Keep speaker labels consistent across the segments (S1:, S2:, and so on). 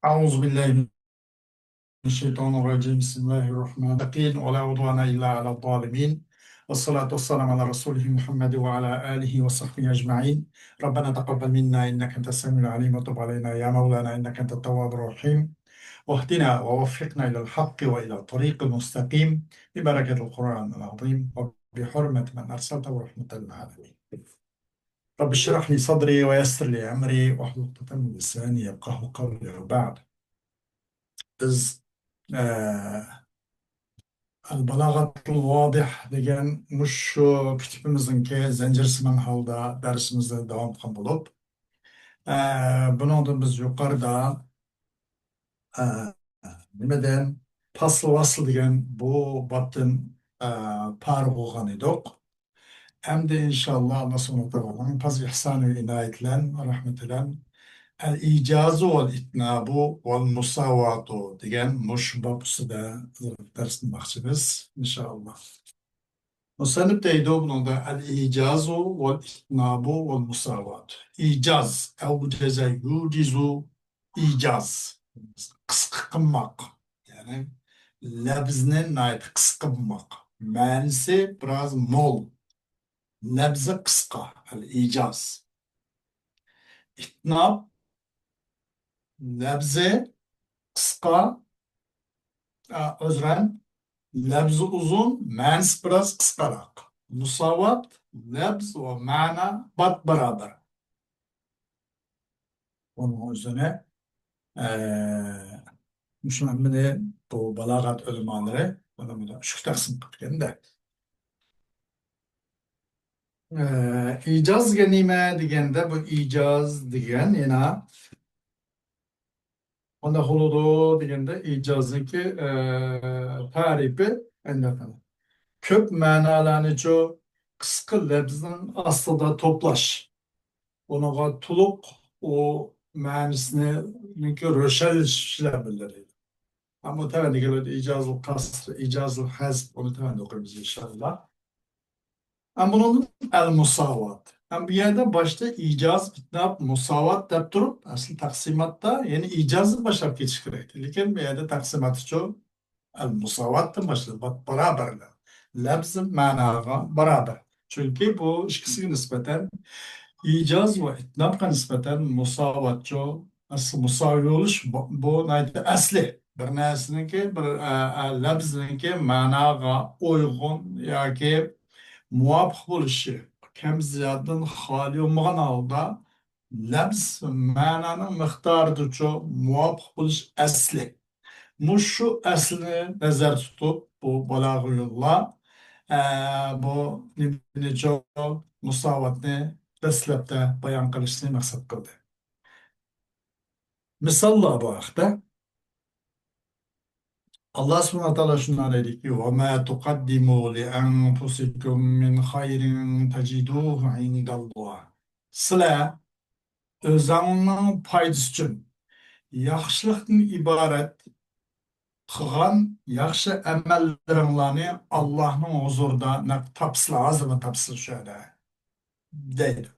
S1: أعوذ بالله من الشيطان الرجيم بسم الله الرحمن الرحيم ولا عدوان إلا على الظالمين والصلاة والسلام على رسوله محمد وعلى آله وصحبه أجمعين. ربنا تقبل منا إنك أنت السميع العليم وتب علينا يا مولانا إنك أنت التواب الرحيم، واهدنا ووفقنا إلى الحق وإلى الطريق المستقيم ببركة القرآن العظيم وبحرمة من أرسلته رحمة للعالمين. رب اشرح لي صدري ويسر لي أمري واحلل عقدة من لساني يفقهوا قولي وبعد. Biz Al-Balaghatul Vodih degan shu kitobimizniki zanjirsimon holda darsimizni davom qilgan bo'lib, bundan biz yuqorida nimadan fasl vasl degan bu bobdan parib bo'lgan edik. Endi inshaalloh Alloh subhanahu va taoloning fazl ihsoni va inoyati bilan rahmati bilan al-ijazu val itnabu val musavatu degan mush bob ustida dars qilmoqchimiz inshaalloh. Musannif deydi bunda el-icazu vel-itnabu vel-musavat. İcaz, evceze yucizu icaz. Qısqa qılmaq. Yani labzni nayt qısqa qılmaq. Ma'nisi biraz mol. Labzi qısqa, el-icaz. İtnab, labzi qısqa, özren, labzi uzun, ma'nisi biraz qısqaroq. Musavat, labz ve mana bat beraber. Onun üzerine Müslümanları bu balagat ulemaları bunu şu taksim kılgan da. İcaz genime degende bu icaz degen yana onda huludu degende icazniki tarifi anlatın. Köp manalarını çok kısa labzın aslında toplaş. Ona tuluk o manisini röşel işlemeleri. Ama tabii ki icazlı kasr, icazlı hazf onu tabii okuruz inşallah. Ama bunun el musavat. Ama bir yerde başta icaz, itnab, musavat deyip durup asıl taksimatta yani icazı başlayıp geçiş gerek. Lakin bir yerde taksimatı çok el musavattan başladı. Beraberler. Lafz managa beraber. Çünkü bu ikisi nispeten icaz ve itnabga nispeten musavatçı asıl musavi oluş bu neydi asli bir nesninki bir labzninki managa uygun yoki muvafiq bo'lishi kam ziyoddan xoli bo'lmagan holda labz ma'noning miqdorigacha muvofiq bo'lish asli. Shu aslini nazarda tutib bu balog'iy yo'llar bu necha musovatni dastlabda bayon qilishni maqsad qildi. Misollar bu haqda Allah subhanahu wa ta'ala şundan dedi ki وَمَا تُقَدِّمُوا لِأَنفُسِكُم مِّنْ خَيْرٍ تَجِدُوهُ عِندَ اللّٰهِ. Sizler özünün faydası için yaxşılıktan ibaret kılgan yaxşı emellerini Allah'ın huzurunda ne tapsıla azını tapsıla şöyle deydi.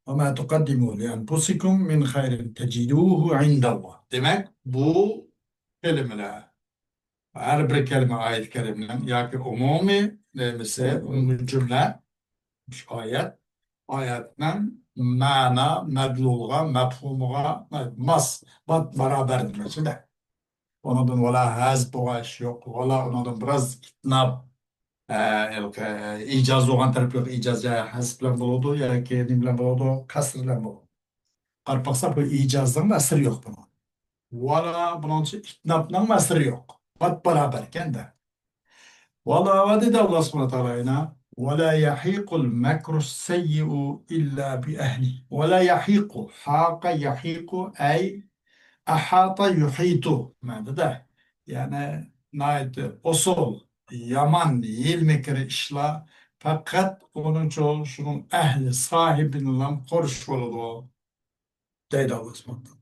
S1: وَمَا تُقَدِّمُوا لِأَنفُسِكُم مِّنْ خَيْرٍ تَجِدُوهُ عِندَ اللّٰهِ. Demek bu kelimeler her bir kelime ayet-i kerimden yoki umumi demese umumi cümle ayetden mana medlulga mefhumuga mas bat beraber demesi de ondan vela haz boğaş yok vela ondan biraz itnab icaz olan tarafı yok icaz ya haz bilen buludu ya ki ne bilen buludu kasr bilen buludu. Karpaksa bu icazdan asır yok bunun. Vela bunun için itnabdan asır yok. Bat beraberken de. والله ودد الله سبحانه وتعالى ولا يحيق المكر السيء إلا بأهله ولا يحيق حاق يحيق أي أحاط يحيط معنى ده يعني نايت أصول yaman ilmekir işler fakat onun çoğu şunun ehli sahibinin koruş olur deydi Allah subhanahu wa ta'ala.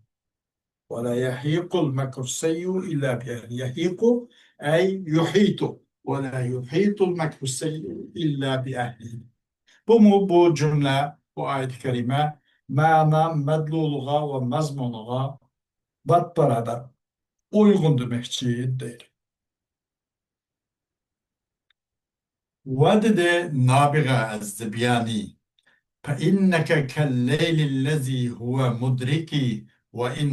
S1: ولا يحيق المكر السيء إلا بأهله يحيق أي يحيط ولا يحيط المكر السيء إلا بأهله. Bu mu bu cümle, bu ayet-i kerime mana medluluğa ve mazmunuğa bat beraber uygun demekçi değil. Ve de nabiga az-Zibyani فإنك كالليل الذي هو مدركي وإن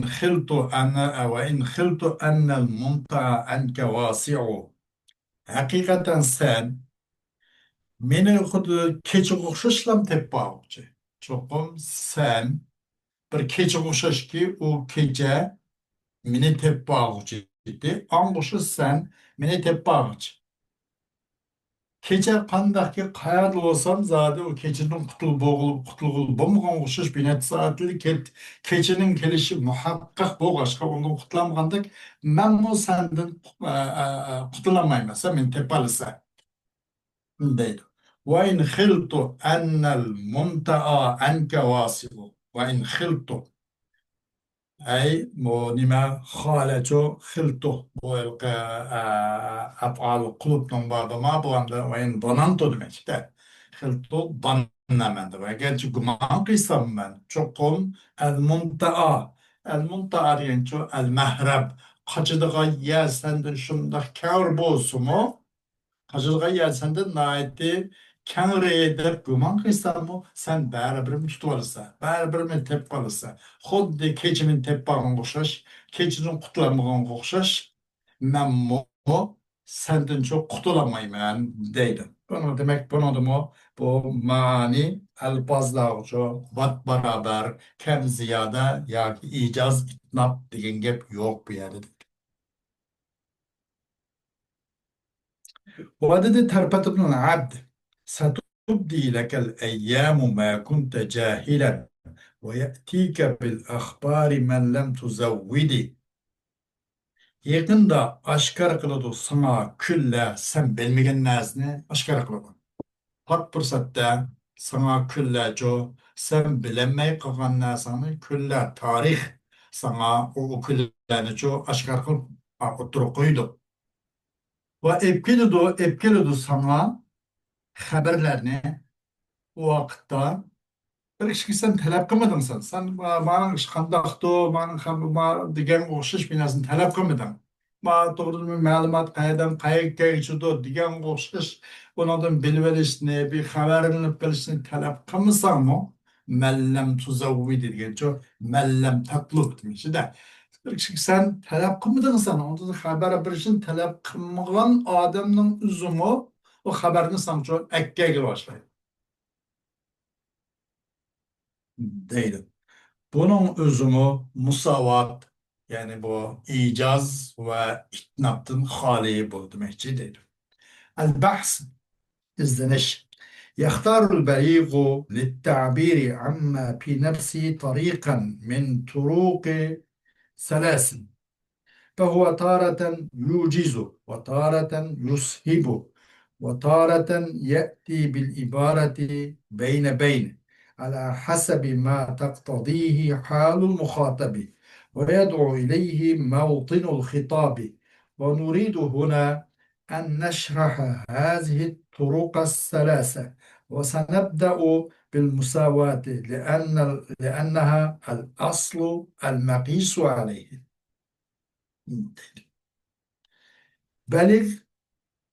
S1: خلت أن الممتع عنك واسع. Hakikaten sen meni xuddi kecha o'xshashlam deb boqchi. Cho'qim sen bir kecha o'xshashki u kecha meni deb boqchi edi. Angushi sen meni deb boqchi. Kecha qandaqki qayerda bo'lsam zodi u kechadan qutulib bo'lmagan o'xshash bir necha soatlik kechaning kelishi muhaqqaq bo'lg'achqa undan qutulamagandek manmu sandan qutulamayman sen meni tepalasa deydi. وإن خلت أن الممتع عنك واصل وإن خلت أي نما خالته خلته أفعال القلوب بعض ما بوند وإن ظننت demek de خلته ظنمند ve gerçi guman kıysam ben çokum el mumta'a diyen çok el mehreb kaçıdığa yer senden şunda kâr bolsun mu Hacılga yelsende naiti kengre dep guman kıysanmu sen bäribir tutup alırsa, bäribir men tep alırsa, xuddi keçimin tep bağın qoşaş, keçinin qutulanmağın qoşaş, menmu senden çok qutulamayman deydi. Bunu demek bunu da mu bu mani elpazlağıcı, vat beraber, kem ziyade ya icaz itnap degen gep yok bu yerde. وعدد تربة بن العبد ستبدي لك الأيام ما كنت جاهلا ويأتيك بالأخبار من لم تزودي. Yakında aşkar kılıdı sana külle sen bilmegen nazını aşkar kılıdı. Hat fırsatta sana külle jo sen bilemey kalan nazını külle tarih sana o külleni jo aşkar kılıp oturup koydu. Ve epkilidu sana haberlerini o vaqtda bir ishki sen talab qilmading sen mani ish qandaqdi degan o'xshash bir narsani talab qilmading to'g'ri ma'lumot qayerdan qayerga ichidi degan o'xshash ulardan bilib olishni bir xabarini qilishni talab qilmasangmi mallam tuzavvidi degancha mallam tatlub demishida bir ishki sen talab qilmading sen undan xabar berishni talab qilmagan odamning o'zimi o xabarni sancho akkaga boshlaydi deydi. Bunun özümü musavat yani bu icaz ve itnaptın hali bu demekçi değil. El-bahs izleniş. يختار البليغ للتعبير عما في نفسه طريقا من طرق سلاسل فهو تارة يوجز وتارة يسهب وتارة يأتي بالعبارة بين على حسب ما تقتضيه حال المخاطب ويدعو إليه موطن الخطاب ونريد هنا أن نشرح هذه الطرق الثلاثة وسنبدأ بالمساواة لأنها الأصل المقيس عليه. Bəlix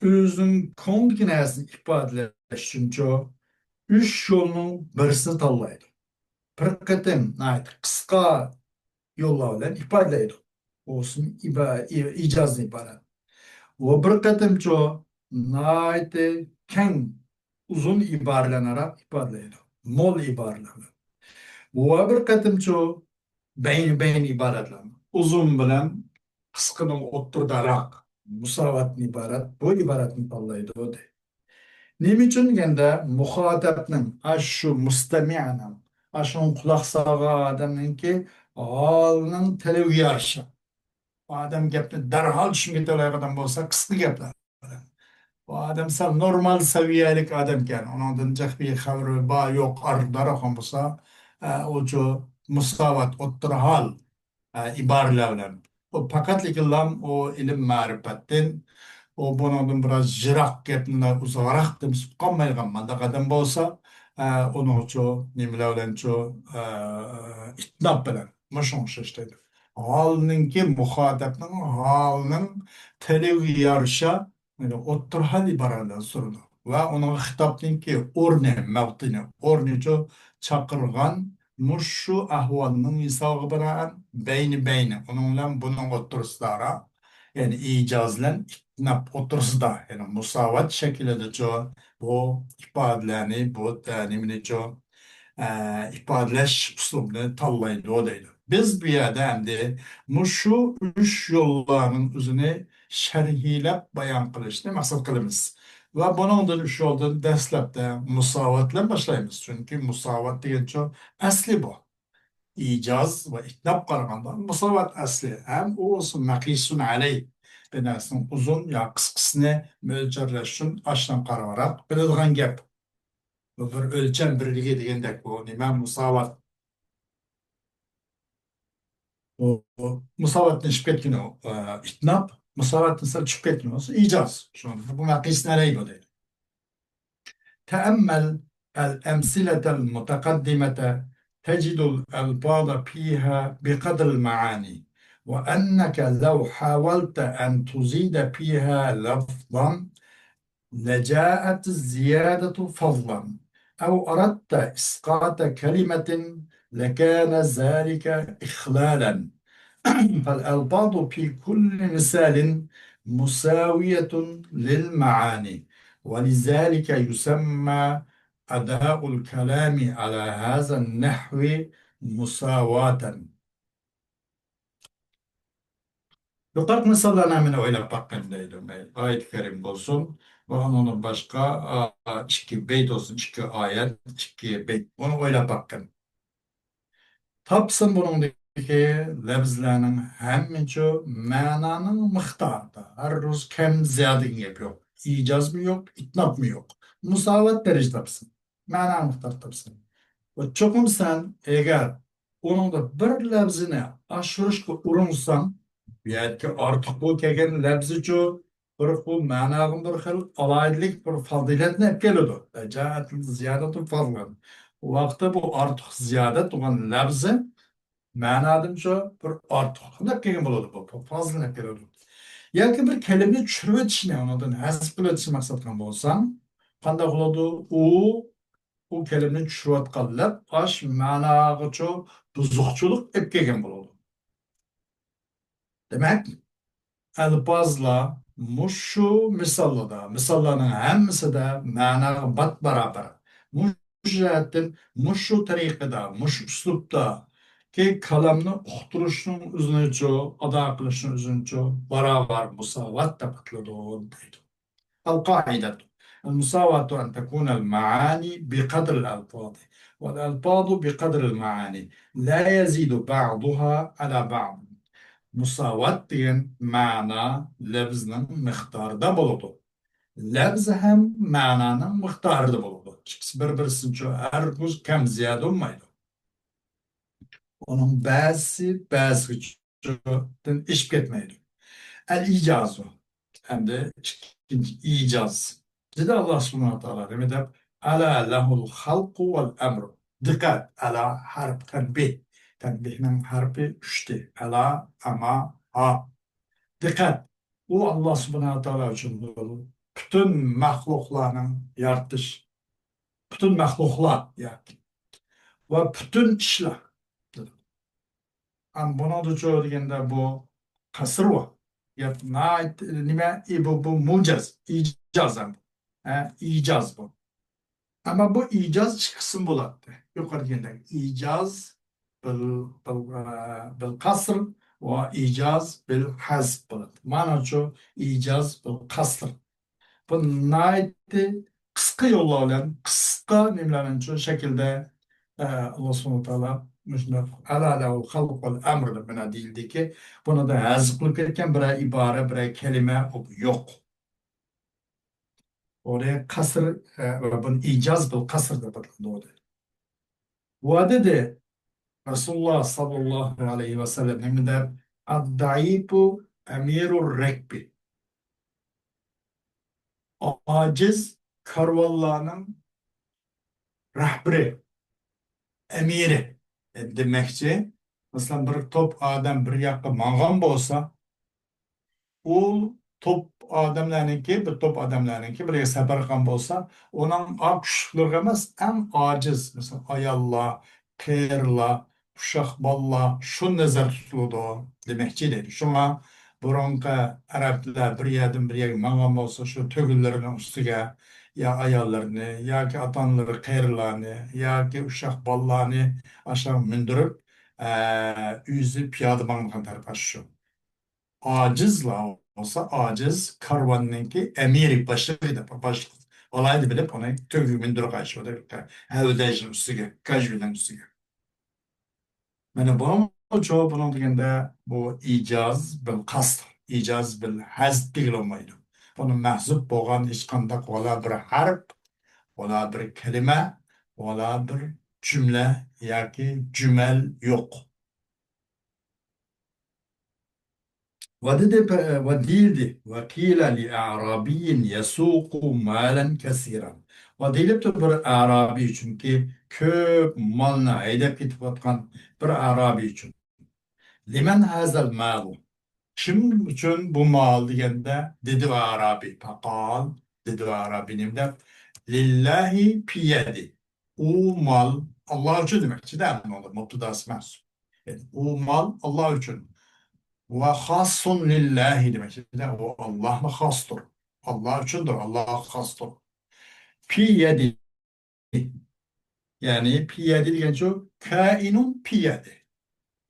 S1: özünün kongresini ifadələş üçün üç yolunun birisini tanlaydı. Bir qatim qısqa yollar bilan ifodalaydi. Olsun icazdan iborat. O bir qatimcha keng uzun iboralarni ifodalaydi. Mo'l iboralar. O bir qatimcha bayn iboralar. Uzun bilan qisqining o'ttirdaroq musovatni iborat bu iboratni tanlaydi deydi. Nima uchun deganda muxotabning shu mustami'ning shu quloq solgan odamninki holining tiliga yarasha odam gapni darhol tushunib ketadigan bo'lsa qisqa gaplar bu odam sal normal saviyalik odam ekan undan bir xabari bor yo'q darhol bo'lsa o'sha musovat o'ttirahol iboralar bilan o faqatligilam o ilm ma'rifatdan o bundan biraz jiroq gapni uzoqroq deb qolmaydigan mandaq odam bo'lsa Onun için nimeler bilen için itnap bilen muşun şişteydi. Halınınki muhatapның halının telivi yarışa yani otur hali bararlar sorunu. Ve onun hitapınki orne mevtini orniço çakırgan muşu ahvalının isavı bilen beyni onunla bunun oturuslara yani icazlen itnap oturusda yani musavat şekilde çoğu bu ifadelerini, bu denimini çok ifadeleş üslubunu tallaydı o deydi. Biz bu yerde hem de şu üç yollarının üzerine şerhilep bayan kılışını maksat kılımız. Ve bunun üç yoldan derslerde musavatla başlayımız. Çünkü musavat deyen çok asli bu. İcaz ve itnab qaraganda musavat asli. Hem o olsun makisun aley. Benasının uzun ya kıskısını mölçerleşsin aştan qaravarak biladigan gap. Bu bir ölçem birligi degandek bu nima musavat. O musavatni tushib ketgan itnab musavatni sal tushib ketgan bo'lsa ijoz. Bu maqisni aley bu deydi. تأمل الأمثلة المتقدمة تجد الألفاظ فيها بقدر المعاني وأنك لو حاولت أن تزيد فيها لفظا لجاءت الزيادة فضلا أو أردت إسقاط كلمة لكان ذلك إخلالا فالألفاظ في كل مثال مساوية للمعاني ولذلك يسمى أداء الكلام على هذا النحو مساواة. Yukarı misallarına meni oylap bakqandaydım. Ayet-i kerim olsun ve onun başka iki beyt olsun, iki ayet, iki beyt. Onu oylap bakkan. Tapsın bunundaki lafzlarning hammacha ma'naning miqdorida. Har roz kam ziyodin gap yo'q. İcaz mı yok, itnab mı yok. Musavat derece tapsın. Ma'na miqdor tapsın. Ve çokum sen eğer onun da bir lafzini aşırışka urunsan, yani artık bu kegen lafzı ço bir bu ma'nağın bir xil alaylık bir faziletini hep geliyordu. Cahatin ziyadetin fazlan. O vakti bu artık ziyadet olan lafzı ma'nadan şu bir artık ne kelime buluyordu bu fazla ne geliyordu. Yoki bir kelime tushirib o'tishni unadan hazf qilib o'tishni maqsad qilgan bo'lsam qanday qiladi u kelimani tushirayotganlar ash ma'nog'icha buzuqchilik olib kelgan bo'ladi. Demak, alpozlar mushu misollarning hammasida ma'no bat barobar. Mush jihatdan mushu tariqada, mush uslubda ki kalamni uqtirishning o'zinicha, ado qilishning o'zinicha barobar musavat deb ataladi. القاعدة المساواة أن تكون المعاني بقدر الألفاظ والألفاظ بقدر المعاني لا يزيد بعضها على بعض مساواة degan ma'na lafzning miqdorida bo'ladi. Lafz ham ma'naning miqdorida bo'ladi. Ikkisi bir-birisiga hargiz kam ziyoda bo'lmaydi. Onun ba'zisidan ishib ketmaydi. El-icazu hem de ikinci icaz. Dedi Allah subhanahu wa ta'ala demek hep ala lehul halku vel emru. Dikkat ala harf tenbih. Tenbihinin harfi üçti. Ala ama ha. Dikkat. O Allah subhanahu wa ta'ala için dolu. Bütün mahlukların yaratış. Bütün mahluklar yaratış. Ve bütün işler. Ama buna da çoğu degende bu kasır var. Ya nime bu mucaz, icaz hem. İcaz bu. Ama bu icaz iki kısım buladı. Yukarı degende icaz bil kasr ve icaz bil hazf buladı. Mana şu icaz bil kasr. Bu naiti kıska yolla bilen kıska nimelerinin şu şekilde Allah subhanahu taala müşnaf ala lehul halq vel emr buna değildi ki bunu da hazf kılıp ketken bir ibare bir kelime yok. Oraya kasır ve bunu icaz bil kasr da bakıldı. Bu adı da Resulullah sallallahu aleyhi ve sellem de ad-daifu emirur rekbi. Aciz karvallarının rahbiri, emiri demekçi. Mesela bir top adam bir yakka mangan bolsa, u top adamlarınki, bir top adamlarınki bir safar qilgan bo'lsa, uning kuchlilar emas, eng ojiz, mesela ayollar, qiyirlar, uşaq ballar shu nazar tutiladi demoqchi deydi. Shunga burunqi arablar bir yerdan bir yerga mangan bo'lsa, shu tugunlarning ustiga ya ayollarni yoki ota-onalar qiyirlarni yoki uşaq ballarni aşağı mindirib, o'zi piyoda mangan tarafı shu. Acizla olsa aciz karvanınki emiri başıydı. Başlık olaydı bilip ona tövgümün duru karşı o da evdejin üstüge, kajvinin üstüge. Yani bunun çoğu bunun degende bu icaz bil kast, icaz bil hazd değil olmaydı. Bunun mahzup boğan hiç kandak ola bir harp, ola bir kelime, ola bir cümle, yaki cümel yok. وديد وقيل لأعرابي يسوق مالا كثيرا. وديلip bir Arabi çünkü köp malını haydap ketip atkan bir Arabi için. Limen hazel malu. Kim için bu mal degende dedi ve Arabi. Fakal dedi ve Arabi'nin de lillahi piyedi. O mal Allah için demek. Değil mi? Muhtudası mahsus. Yani, o mal Allah için. Ve hassun lillahi demek. Yani o Allah'a hastır. Allah içindir. Allah'a hastır. Pi yedi. Yani pi yedi diyen çok kainun pi yedi.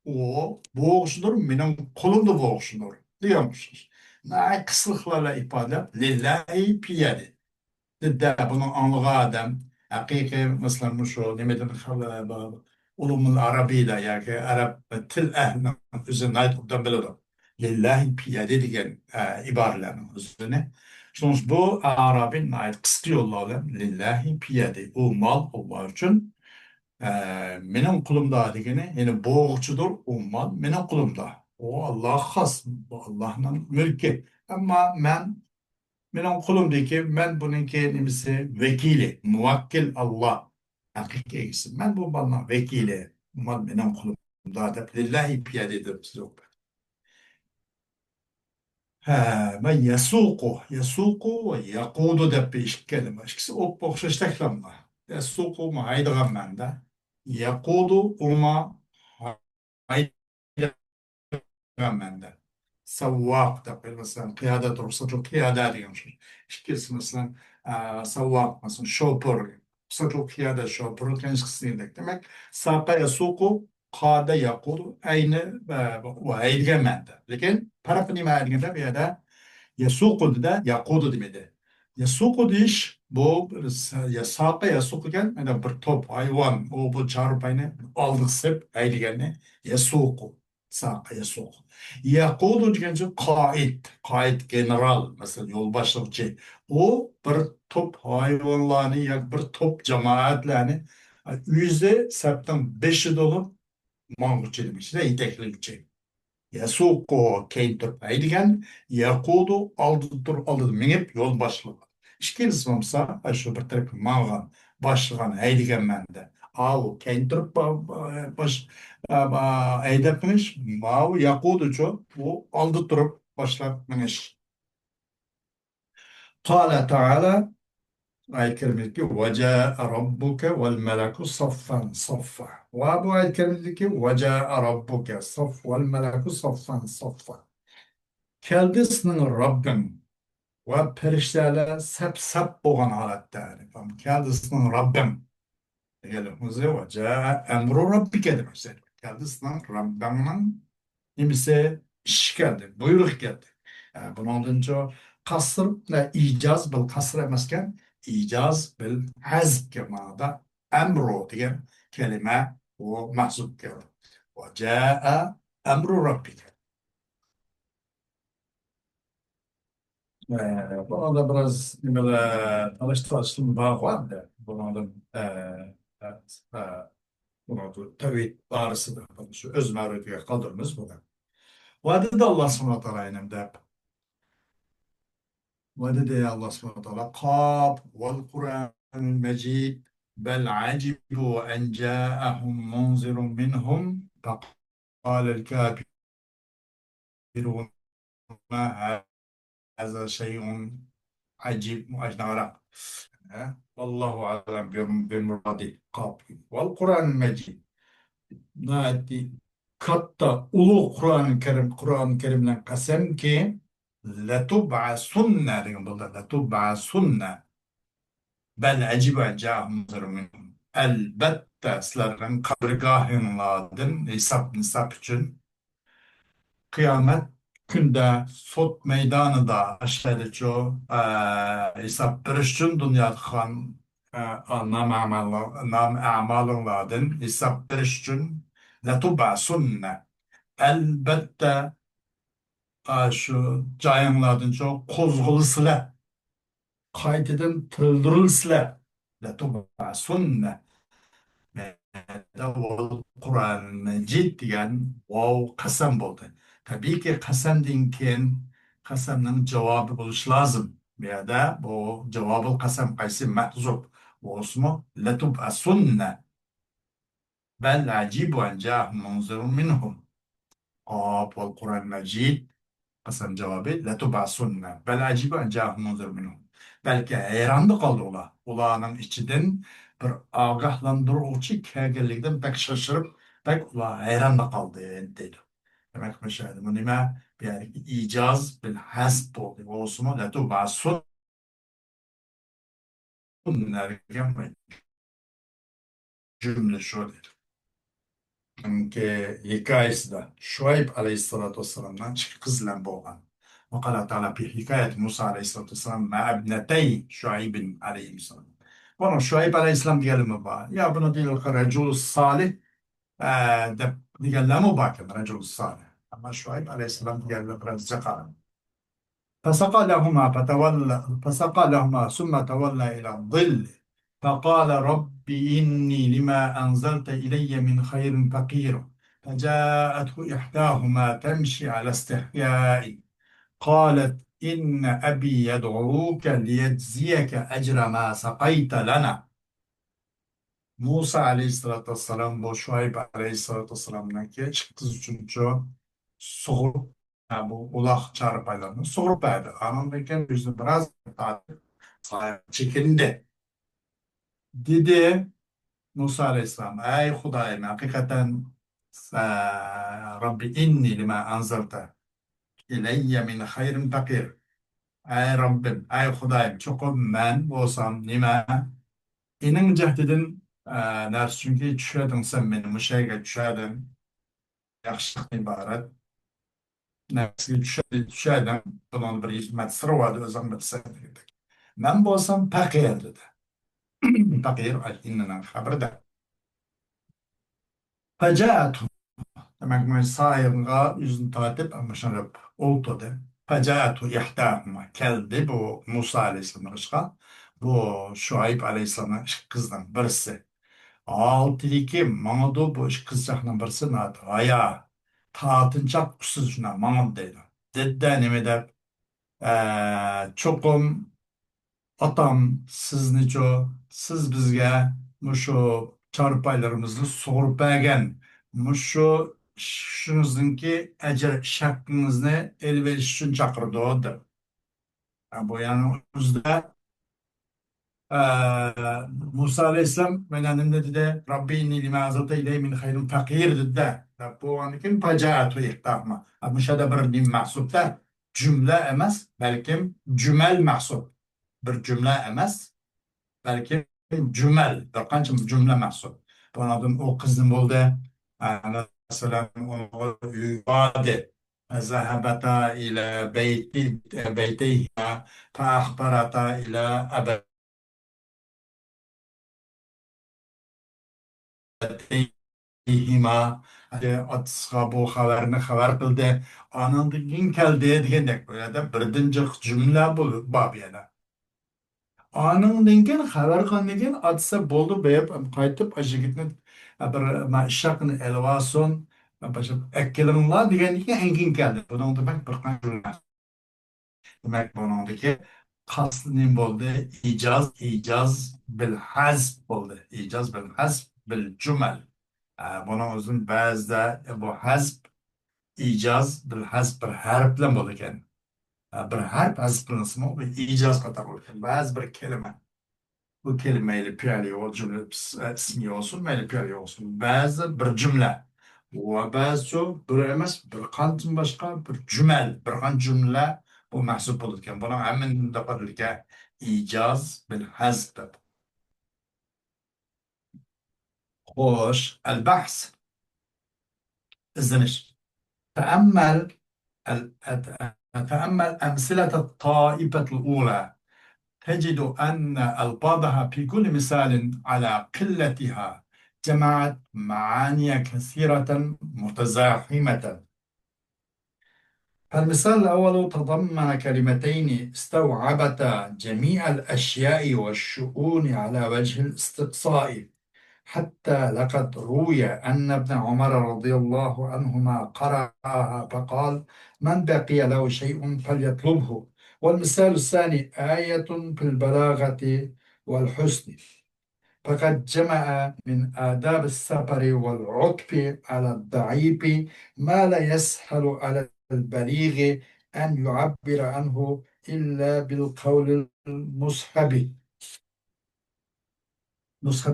S1: O boğuşudur. Benim kolumda boğuşudur. Diyormuşuz. Ne kısıklarla ifade. Lillahi pi yedi. Dedde bunun anlığı adam. Hakiki mesela şu nemeden ulumul arabiyle yani Arap til ehlinin üzerine ait olduğunu bilirim. Lillahi piyade diyen ibarelerin üzerine. Sonuç bu Arap'ın ait kısıtlı yollarla lillahi piyade. O mal Allah için benim kulumda diyeni yani boğucudur o mal benim kulumda. O Allah'a has. Bu Allah'ın mülki. Ama benim kulumdaki ben bununki nimisi vekili, muvakkil Allah. Hakiki isim. Ben bu bana vekili. Umal benim kulumda da lillahi piyadedir. Ben yasuku ve yakudu da bir iş kelime. İkisi o boğuşu teklemle. Yasuku ma haydıgan mende. Yakudu uma mende. Savvak da mesela piyade durursa çok piyade diyormuş. İkisi mesela savvak mesela şoför. Çok piyade şoförü kendisi kısmında demek. Saka yasuku kade yakudu aynı ve ayrıca mende. Lakin parafını ma ayrıca bir yerde yasuku da yakudu demedi. Yasuku diş bu yasaka yasuku gel yani bir top hayvan o bu çarpayını aldık sep ayrıca ne yasuku saka yasuku. Yakudu deyince kaid general mesela yolbaşlıkçı. O bir top hayvanlarını ya bir top cemaatlerini yüzde septen beşi dolu mangutçu demiş. Ne iteklikçi. Yasuko keyin turib aydigan, yaqudu aldı minib yol başlığı. İşkincisi olsa şu bir taraf mağan başlıgan aydigan mende. Al keyin turib baş aydap minish, mavu yaqudu ço bu aldı turib başlap minish. Qala Ta'ala ayet kerimedeki وَجَاءَ رَبُّكَ وَالْمَلَكُ صَفًّا صَفًّا. Ve bu ayet kerimedeki وَجَاءَ رَبُّكَ صَفْ وَالْمَلَكُ صَفًّا صَفًّا. Keldi senin Rabbin ve perişteler sep sep boğan halatda. Yani. Keldi senin Rabbin. Gelimizi ve ca'a emru Rabbike demek. Keldi senin Rabbinin nimisi iş geldi, buyruk geldi. Yani bunun önce kasır ve icaz bil kasır emesken icaz bil hazb manada emru diye kelime o mahzup geldi. Ve ca'a emru Rabbike. Buna da biraz alıştırıcı bağ var da buna da evet, buna da tevhid ağrısı da şu öz mağruriyete kaldırmız bu da. Vade de Allah subhanahu wa ta'ala inemde. Vade de Allah subhanahu wa ta'ala Kaf vel Kur'an mecid
S2: بل عجبوا أن جاءهم منذر منهم فقال الكافرون ما هذا شيء عجيب وأجنبي. والله أعلم بالمراد قابل والقرآن المجيد نأتي katta ulu Kur'an-ı Kerim'den kasem ki letub'asunne degan bo'ldi. Letub'asunne bel ecibe cahmuzur minhum. Elbette sizlarning qabrgohinglardan hesap uchun kıyamet günde sot meydanında aşağıda çoğu hesap beriş için dünyada kan nam amalınlardan hesap beriş için letub'asunne elbette şu cayınlardan çok kozgulısılar kaytıdan tırıldırılsılar letub'asunne Kur'an Mecid degan wow qasam bo'ldi. Tabiiyki qasamdan keyin qasamning javobi bo'lishi lozim. Bu yerda bu javobi qasam qaysi mahzub bo'lsinmi? Latub as-sunna bal ajibu an ja'ahum munzirun minhum. Hop, wal Kur'an Mecid qasam javobi latub'asunna bal ajibu an ja'ahum munzirun minhum. Belki hayrandı kaldı ola. Ulanın içinden bir agahlandırıcı kelganligidan pek şaşırıp pek ula hayran da kaldı dedi. Demek mesela bu nima bir icaz bil hasb oldu. Olsun la tub'asunna degan cümle şöyle. Ki hikayesinde Şuayb Aleyhisselatü Vesselam'dan çık kızla boğan. وقال تعالى في حكاية موسى عليه الصلاة والسلام مع ابنتي شعيب عليه السلام. Bunu Şuayb Aleyhisselam diyelim mi ba? Ya bunu değil Recul Salih de diyelim mi bakın Recul Salih. Ama Şuayb Aleyhisselam diyelim biraz cakar. فسقى لهما ثم تولى إلى الظل فقال رب إني لما أنزلت إلي من خير فقير فجاءته إحداهما تمشي على استحياء قالت إن أبي يدعوك ليجزيك أجر ما سقيت لنا. Musa Aleyhisselatü Vesselam bu Şuayb Aleyhisselatü Vesselam'dan ki kız üçün çok soğuk bu ulaq çarpaylarını soğuk verdi. Anındayken yüzü biraz çekindi. Dedi Musa Aleyhisselam ey Hudayım hakikaten Rabbi inni lima anzalta ileyye min hayrin fakir. Ey Rabbim, ey Hudayım çokum ben olsam nima inin cehdidin ners çünkü düşedin sen benim bu şeyge düşedin yaxşılık ibaret nefsi düşedin bunun bir hikmet sırrı vardı özüm bilsen dedik. Ben bu olsam fakir dedi. Fakir ay innenen haberde. Fecaatu demek ki sayımga yüzünü tatip ama şarap oldu. Fecaatu ihtahuma geldi bu Musa Aleyhisselam'a bu Şuayb Aleyhisselam'ın kızdan birisi. Altideki mаңады bu iş kızcakның birisi nadı. Aya, tatınçak kusuz şuna mаңады deydi. Dedde neme dep, çokum atam sizni ço, siz bizge muşu çarpaylarımızı soğurup bergen, muşu şunuzdunki ecir şakkınızını el veriş için çakırdı o da. Bu yani uzda Musa Aleyhisselam benim dedi de Rabbi inni lima azalta ileyhi min hayrun fakir dedi de. Bu anikin pacaatu ihtahma. Müşahede bir nim mahsub da cümle emez belki cümel mahsub. Bir cümle emez belki cümel. Bir kança cümle mahsub. Bu adım o kızın oldu. Mesela onu ifade. ذهبتا إلى بيتيها فأخبرتا إلى أبيهما atışqa bu xabarini xabar qildi. Anandan keyin keldi degandek bo'ladi. Birinchi jumla bu bab yana. Anandan keyin xabar qilgandan keyin atsa bo'ldi berib qaytib ashigitni bir mashaqni elvason başa ekkelinglar degandan keyin engin keldi. Buning demak bir qancha demak buningdagi qasdi nim bo'ldi? Ijoz bil hazf bo'ldi. Ijoz bil hazf bil jumal. Buning o'zin ba'zida bu hazf ijoz bil hazf bir harf bilan bo'lar ekan. Bir harf hazf qilinsa bu ijoz qator bo'lar ekan. Ba'zi bir kelima. Bu kelimeyle piyali o cümle ismi olsun, mayli piyali olsun. Bazı bir cümle. Ve bazı bir emas, bir qancha başka bir cümel, bir qancha cümle bu mahsup olurken. Buna hemen daqadırken icaz bil hazb. Hoş, el-bahs, izleniş. تأمل تأمل أمثلة الطائفة الأولى تجد أن ألفاظها في كل مثال على قلتها جمعت معاني كثيرة متزاحمة. فالمثال الأول تضمن كلمتين استوعبتا جميع الأشياء والشؤون على وجه الاستقصاء، حتى لقد روي أن ابن عمر رضي الله عنهما قرأها فقال: من بقي له شيء فليطلبه. والمثال الثاني آية في البلاغة والحسن، فقد جمع من آداب السفر والعطف على الضعيف ما لا يسهل على البليغ أن يعبر عنه إلا بالقول المصحب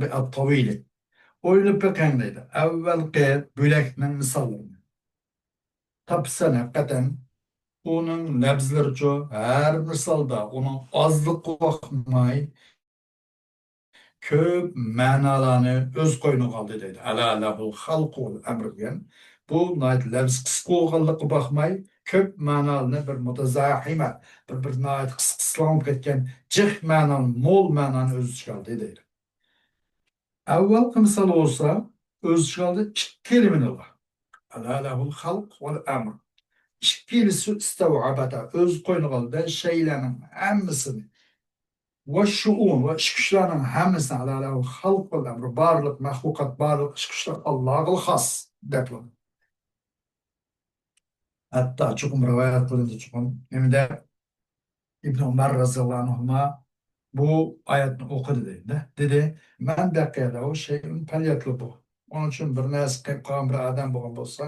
S2: الطويل. O'ylab bakaylik. Avvalgi bo'lakning misollarini topsan haqiqatan uning labzlaricha har misolda uning ozliq qo'rqmay ko'p ma'nolarni o'z qo'yniga oldi deydi. Ala lahul xalqu val amr degan. Bu labz qisqa bo'lganlikqa baxmay ko'p ma'nolarni bir mutazahima bir qisqalanib ketgan jiq ma'noni mo'l ma'noni o'z ichiga oldi deydi. Avvalgi misol bo'lsa o'z ichiga oldi ikki kelimani bor. Ala lahul xalq val amr. İkkilisi istavabata öz qo'yniga şeylerin hammasini va shu'un va ish kuchlarning hammasini alalahu xalq val amr barliq maxluqot barliq ish kuchlar Allohga xos deb. Hatta chuqur rivoyat qilindi chuqur nimada İbn Umar roziyallohu anhuma bu oyatni o'qidi deydi. Dedi: "Men baqiyada o şeyin falyatlubu." Onun için bir narsa qilib qolgan bir odam bo'lgan bo'lsa,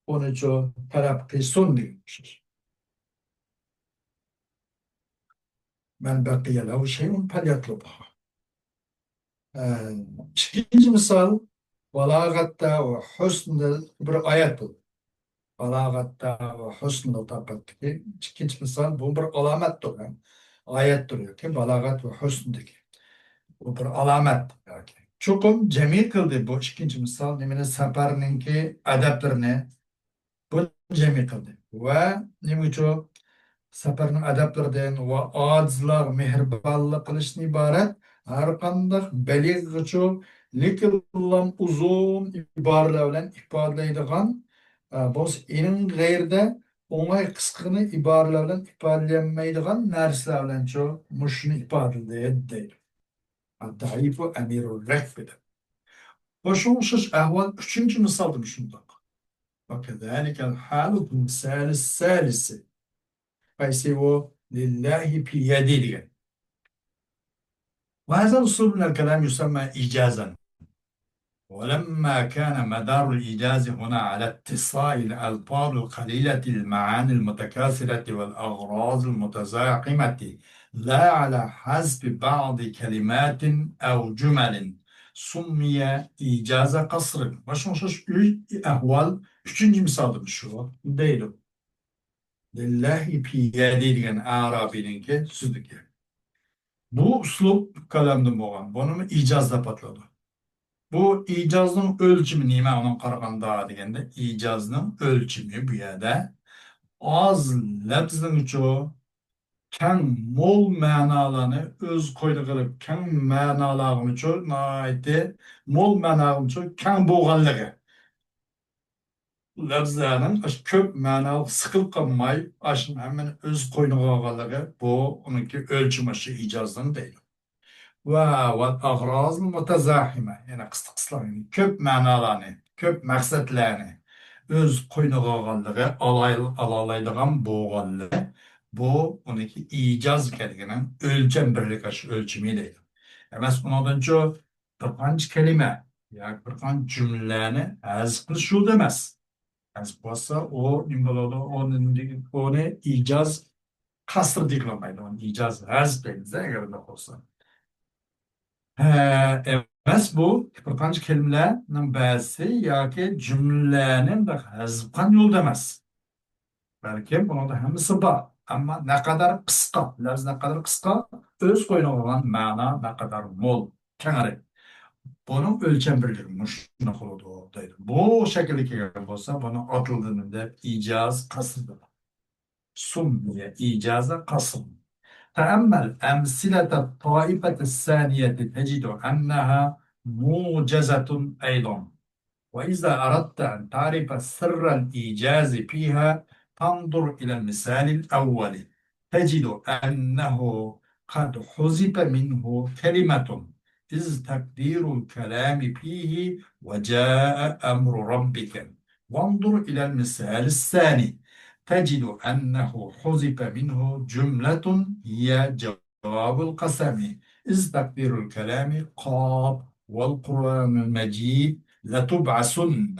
S2: uni cho talab qilsin degan. Men baqiya lahu şeyun falyatlubhu. İkinci misal balagatta ve husnda bir ayet bu. Balagatta ve husnda taqatdiki ikinci misal bu bir alametdir. Yani. Ayetdir ki balagat ve husndaki. Bu bir alamet. Yani. Çokum cemi kıldı bu ikinci misal. Nemine saparninki adaplarını bu cemi kıldı. Ve nemiço safarning adablaridan va ojizlar mehribonlik qilishdan iborat har qanday balig'gacha lekin uzun iboralar bilan ifodalaydigan bo'lsa ening g'ayrida o'ng'ay qisqani iboralar bilan ifodalanmaydigan narsalar bilan mushuni ifodalaydi deydi. Daifu amirul rakbida. Va shu o'xshash ahvol uchinchi misolda shundoq. وكذلك الحال في المثال الثالث فيسيبه لله في يده. وهذا الأسلوب من الكلام يسمى إيجازا. ولما كان مدار الإيجاز هنا على اتصال الألفاظ القليلة المعاني المتكاثرة والأغراض المتزاحمة لا على حسب بعض كلمات أو جمل سمي إيجاز قصر. وشوش أهوال üçüncü misaldır şu değil. Lillahi piyade degan Arabininki so'zniki. Bu uslub kalamda bo'lgan. Buni ijozda patladi. Bu ijozning o'lchimi nima uni qaraganda deganda ijozning o'lchimi bu yerda oz lafzning uchu kang mo'l ma'nolarni o'z qo'ydi qilib kang ma'nolarni uchu noiti mo'l ma'nolarni uchu kang bo'lganligi. Lafzlarning ko'p ma'no siqilib qolmay ashuni hammani o'z qo'yniga olganligi bu uniki o'lchimi shu ijozdan deydi. Va ag'roz mutazahima yana qisqa ko'p ma'nolarni ko'p maqsadlarni o'z qo'yniga olganligi alolaydigan bo'lganligi Bu onaki icaz keliminin ölçem birlik ölçümü değil. Emas ondan çok bir qancha kelime ya bir qancha cümleni az qilish yo'l emas. Az bo'lsa, u nima bo'ladi? Uni ijaz qasr deyilmaydi. Uni ijaz g'az deymiz agarda bo'lsa. Emas bu bir qancha kelimalarning ba'zisi yoki jumlaning bir hazbdan yo'lda emas. Balkim bunida hammasi bor. Ammo naqadar qisqa, lafz naqadar qisqa, o'z qo'yniga olgan ma'no naqadar mo'l, kengari. Bunun o'lcham birligi shuni qiladi deydi. Bu shaklga kelgan bo'lsa, buni otildi deb ijoz qasd. Summiya ijaza qasd. تأمل أمثلة الطائفة الثانية تجد أنها موجزة أيضا. وإذا أردت أن تعرف سر الإيجاز فيها فانظر إلى المثال الأول تجد أنه قد حذف منه كلمة إذ تقدير الكلام فيه وجاء أمر ربك. وانظر إلى المثال الثاني تجد أنه حذف منه جملة هي جواب القسم إذ تقدير الكلام قاب والقرآن المجيد لتبعثن.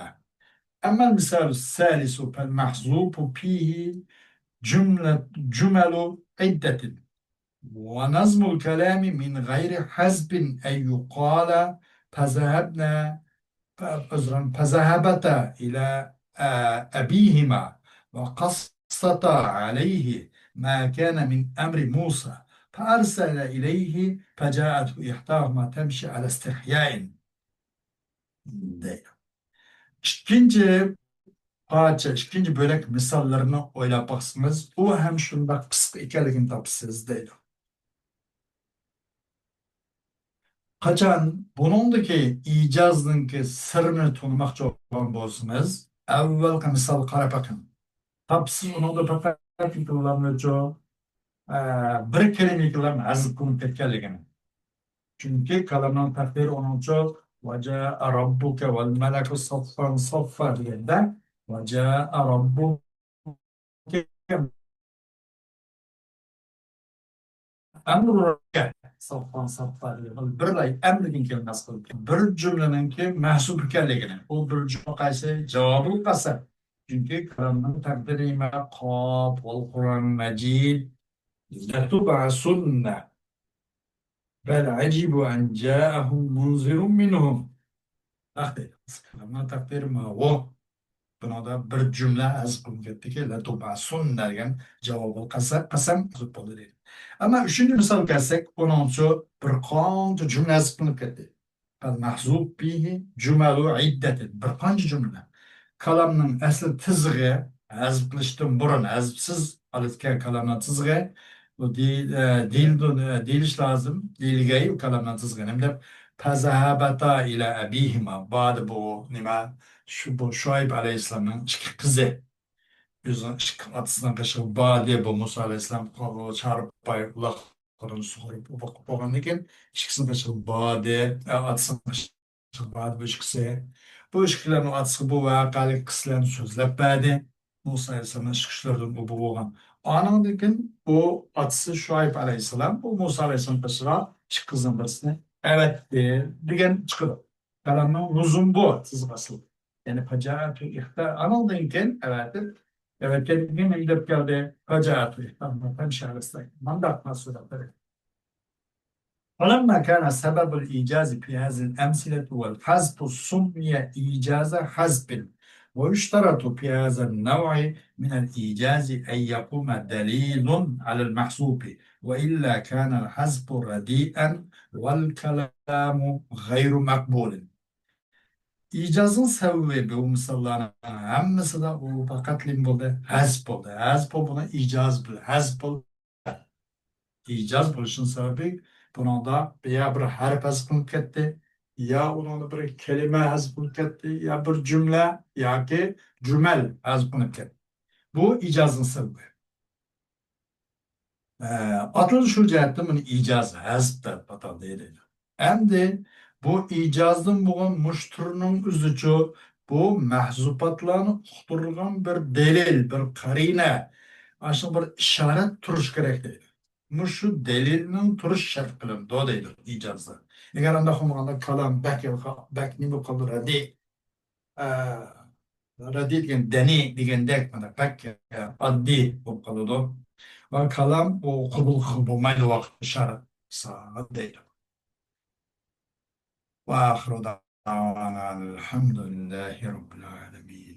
S2: أما المثال الثالث فالمحذوف فيه جمل عدة ونظم الكلام من غير حذف أن يقال فذهبنا فذهبتا إلى أبيهما وقصتا عليه ما كان من أمر موسى فأرسل إليه فجاءته إحداهما تمشي على استحياء. İkinci parça, ikinci bölek misallarını oylab baksanız, o hem şunda kısık ekanligini tapsiz deydi. Qachon buningdagi ijozningki sirini tushunmoqchi bo'lsangiz, avvalgi misol qarab baking. Tapsiz uningda faqat uchun bir kelimalarni hazb qilib ketganligini. Chunki kalamning taqdiri uning uchun vaja'a robbuka val malaku saffan saffa deganda vaja'a robbuka amruka saffan saffa degan bir amrning kelmas qilib bir jumlaningki mahsub ekanligini. U bir jumla qaysi javobul qasam. Chunki kalamning taqdiri qof val Qur'on majid latub'asunna bel acibu an ja'ahum munzirun minhum. Kalamning taqdiri o. Bunda bir cümle az kılıngetdeki la tubasun derken cevabı qasam bo'ldi deydi. Ama üçüncü misal kelsek, onuncu bir qancha cümle az kılınıp ketdi. Mahzub bihi jumalu iddatin. Bir qancha cümle. Kalamning asli tizg'i hazb qilishdan burun hazbsiz olayotgan kalamning tizg'i bu deyilish lozim. Deyilgay kalamning tizg'i deb fazahabata ila abihima. Ba'di bu nima bu Şuayb Aleyhisselam'ın iki kızı. Yüzün iki atısından kaçıp Badiye bu Musa Aleyhisselam çağırıp kulaklarını soğurup bakıp olgandan keyin ikisini kaçıp Badiye atısından kaçıp Badiye bu ikisi. Bu ikisilerin atısı bu vakalik kısılarını sözlep berdi. Musa Aleyhisselam'ın çıkışlarından bu olgan. Anından keyin bu atısı Şuayb Aleyhisselam bu Musa Aleyhisselam kaçıra iki kızın birisine evet degan çıkıyor. Kalamın uzun bu tızgası. Yani facaatü ihtar anıldığın keyin evet kendine gidip geldi facaatü ihtar şahıslar mandat nasıl yapar? ولما كان سبب الإيجاز في هذه الأمثلة والحذف سمي إيجاز حذف ويشترط في هذا النوع من الإيجاز أن يقوم دليل على المحذوف وإلا كان الحذف رديئا والكلام غير مقبول. İcazın sebebi bu misalların hemmesi de o fakat lim buldu. Hazb oldu. Hazb buna icaz buldu. Hazb oldu. İcaz buluşun sebebi buna da ya bir harf hazb kılıp gitti, ya onun bir kelime hazb kılıp gitti, ya bir cümle ya ki cümel hazb kılıp gitti. Bu icazın sebebi. Atıl şu cihetten bunu icaz hazb da batal değil. Hem de bu icazın bugün muşturunun üzücü bu mahzupatlarını uqtirgan bir delil, bir karine.
S1: Aşağı bir işaret turuş gerek deydi.
S2: Şu delilinin turuş şart kılındı o deydi icazda.
S1: Eğer anda kumanda kalam bek nimi kalır hadi.
S2: Radi degan deni degandek mana pek addi bo'lib qoladi. Va kalam u qabul bo'lmaydi vaqt ishorat soat deydi. Va oxiru da'vana alhamdulillahi robbil alamin.